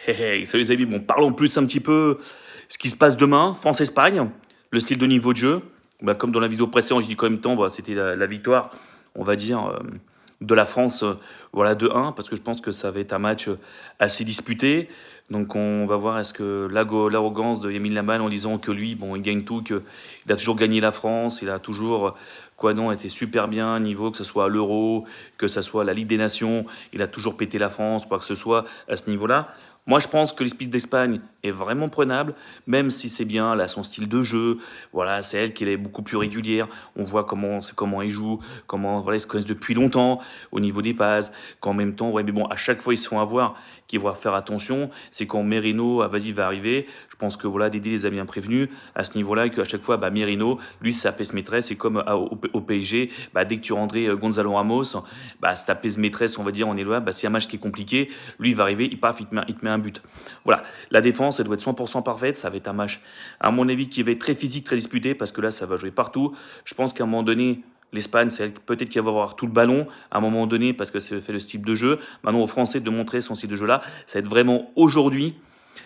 Hey, hey, salut les amis, bon, parlons plus un petit peu ce qui se passe demain, France-Espagne, le style de niveau de jeu. Bah, comme dans la vidéo précédente, je dis qu'en même temps, bah, c'était la victoire, on va dire, de la France, voilà, 2-1, parce que je pense que ça va être un match assez disputé. Donc on va voir est-ce que l'arrogance de Yamin Lamane en disant que lui, bon, il gagne tout, qu'il a toujours gagné la France, il a toujours, quoi non, été super bien niveau, que ce soit à l'Euro, que ce soit la Ligue des Nations, il a toujours pété la France, quoi que ce soit à ce niveau-là. Moi, je pense que l'Espèce d'Espagne est vraiment prenable, même si c'est bien, là, son style de jeu. Voilà, c'est elle qui est beaucoup plus régulière. On voit comment ils jouent, comment voilà, ils se connaissent depuis longtemps au niveau des passes. Qu'en même temps, ouais, mais bon, à chaque fois, ils se font avoir, qu'ils vont faire attention. C'est quand Merino, ah, vas-y, va arriver. Je pense que voilà, Dédé les a bien prévenus à ce niveau-là, et qu'à chaque fois, bah, Merino, lui, sa pèse maîtresse, et comme au PSG, bah, dès que tu rendrais Gonzalo Ramos, bah, sa pèse maîtresse, on va dire, on est loin, bah, s'il y a un match qui est compliqué, lui, il va arriver, il te met un but. Voilà, la défense, elle doit être 100% parfaite. Ça va être un match, à mon avis, qui va être très physique, très disputé, parce que là, ça va jouer partout. Je pense qu'à un moment donné, l'Espagne, c'est peut-être qui va avoir tout le ballon à un moment donné, parce que c'est fait le style de jeu. Maintenant, aux Français de montrer son style de jeu-là, ça va être vraiment aujourd'hui,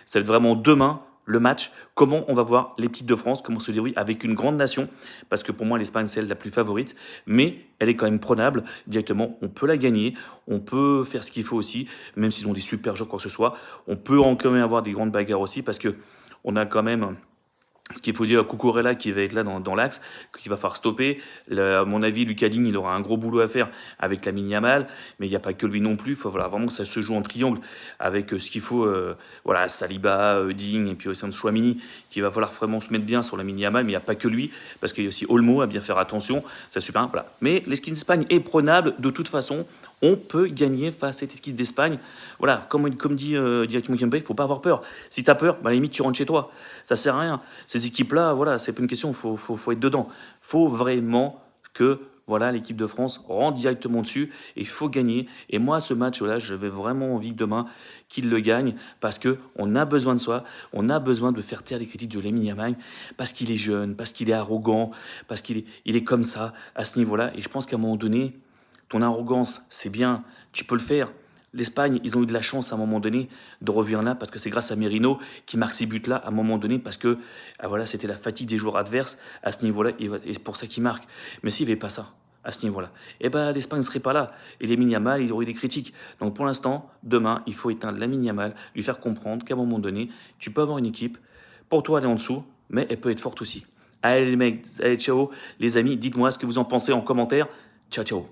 ça va être vraiment demain, le match, comment on va voir l'équipe de France, comment se déroule avec une grande nation, parce que pour moi l'Espagne c'est elle la plus favorite, mais elle est quand même prenable directement, on peut la gagner, on peut faire ce qu'il faut aussi, même s'ils ont des super jeux quoi que ce soit, on peut quand même avoir des grandes bagarres aussi, parce que on a quand même ce qu'il faut dire à Cucurella qui va être là dans l'axe, qu'il va falloir stopper. À mon avis, Lucas Digne, il aura un gros boulot à faire avec la Yamal, mais il n'y a pas que lui non plus. Il faut voilà, vraiment que ça se joue en triangle avec ce qu'il faut. Voilà, Saliba, Digne et puis aussi Chouamini, qui va falloir vraiment se mettre bien sur la Yamal, mais il n'y a pas que lui, parce qu'il y a aussi Olmo à bien faire attention. C'est super. Voilà. Mais l'esquive d'Espagne est prenable de toute façon. On peut gagner face à cette équipe d'Espagne. Voilà, comme dit directement Kempe, il ne faut pas avoir peur. Si tu as peur, bah, à la limite, tu rentres chez toi. Ça sert à rien. Ces équipes-là, voilà, c'est pas une question, faut être dedans. Faut vraiment que voilà, l'équipe de France rentre directement dessus et il faut gagner. Et moi, ce match-là, j'avais vraiment envie que demain qu'il le gagne parce que on a besoin de soi, on a besoin de faire taire les critiques de Lamine Yamal parce qu'il est jeune, parce qu'il est arrogant, parce qu'il est comme ça à ce niveau-là. Et je pense qu'à un moment donné, ton arrogance, c'est bien, tu peux le faire. L'Espagne, ils ont eu de la chance à un moment donné de revenir là parce que c'est grâce à Merino qui marque ces buts-là à un moment donné parce que ah voilà, c'était la fatigue des joueurs adverses à ce niveau-là et c'est pour ça qu'il marque. Mais s'il n'y avait pas ça à ce niveau-là, eh ben l'Espagne ne serait pas là et Lamine Yamal, il aurait eu des critiques. Donc pour l'instant, demain, il faut éteindre Lamine Yamal, lui faire comprendre qu'à un moment donné, tu peux avoir une équipe pour toi aller en dessous, mais elle peut être forte aussi. Allez les mecs, allez ciao les amis, dites-moi ce que vous en pensez en commentaire. Ciao ciao.